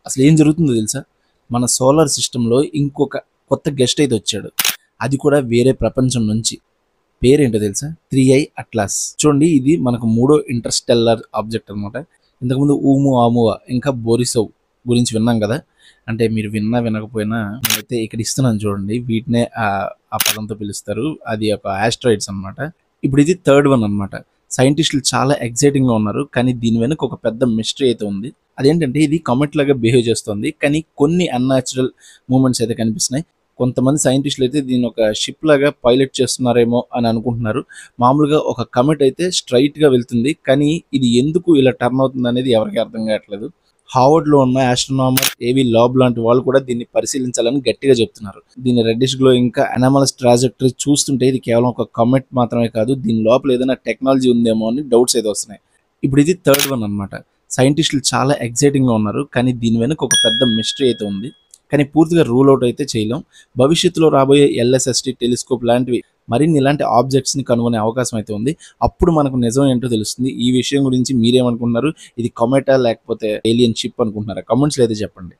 అసలు ఏం జరుగుతుందో తెలుసా? మన సోలార్ సిస్టంలో ఇంకొక కొత్త గెస్ట్ అయితే వచ్చాడు. అది కూడా వేరే ప్రపంచం నుంచి. పేరేంటో తెలుసా? 3i atlas. చూడండి, ఇది మనకు మూడో ఇంటర్స్టెల్లార్ ఆబ్జెక్ట్ అనమాట. ఇంతకుముందు ఊము ఆమువా ఇంకా బోరిసోవ్ గురించి విన్నాం కదా. అంటే మీరు విన్నా వినకపోయినా నేనైతే ఇక్కడ ఇస్తున్నాను చూడండి. వీటినే ఆ పదంతో పిలుస్తారు. అది ఒక ఆస్ట్రాయిడ్స్ అనమాట. ఇప్పుడు ఇది థర్డ్ వన్ అనమాట. సైంటిస్టులు చాలా ఎక్సైటింగ్గా ఉన్నారు, కానీ దీని వెనుక ఒక పెద్ద మిస్టరీ అయితే ఉంది. అదేంటంటే ఇది కామెట్ లాగా బిహేవ్ చేస్తుంది, కానీ కొన్ని అన్యాచురల్ మూమెంట్స్ అయితే కనిపిస్తున్నాయి. కొంతమంది సైంటిస్టులు అయితే దీన్ని ఒక షిప్ లాగా పైలట్ చేస్తున్నారేమో అని అనుకుంటున్నారు. మామూలుగా ఒక కమెట్ అయితే స్ట్రైట్గా వెళ్తుంది, కానీ ఇది ఎందుకు ఇలా టర్న్ అవుతుంది అనేది ఎవరికి అర్థం కావట్లేదు. హార్వర్డ్లో ఉన్న ఆస్ట్రోనామర్ ఏవి లాబ్ లాంటి వాళ్ళు కూడా దీన్ని పరిశీలించాలని గట్టిగా చెప్తున్నారు. దీని రెడ్డిష్ గ్లో ఇంకా అనామలస్ ట్రాజెక్టరీ చూస్తుంటే ఇది కేవలం ఒక కమెట్ మాత్రమే కాదు, దీని లోపల ఏదైనా టెక్నాలజీ ఉందేమో అని డౌట్స్ అయితే వస్తున్నాయి. ఇప్పుడు ఇది థర్డ్ వన్ అనమాట. సైంటిస్టులు చాలా ఎక్సైటింగ్గా ఉన్నారు, కానీ దీని వెనుక ఒక పెద్ద మిస్టరీ అయితే ఉంది. కానీ పూర్తిగా రూల్ అవుట్ అయితే చేయలేం. భవిష్యత్తులో రాబోయే ఎల్ఎస్ఎస్టీ టెలిస్కోప్ లాంటివి మరిన్ని ఇలాంటి ఆబ్జెక్ట్స్ని కనుగొనే అవకాశం అయితే ఉంది. అప్పుడు మనకు నిజం ఏంటో తెలుస్తుంది. ఈ విషయం గురించి మీరేమనుకుంటున్నారు? ఇది కమెటా లేకపోతే ఏలియన్ షిప్ అనుకుంటున్నారా? కామెంట్స్లో అయితే చెప్పండి.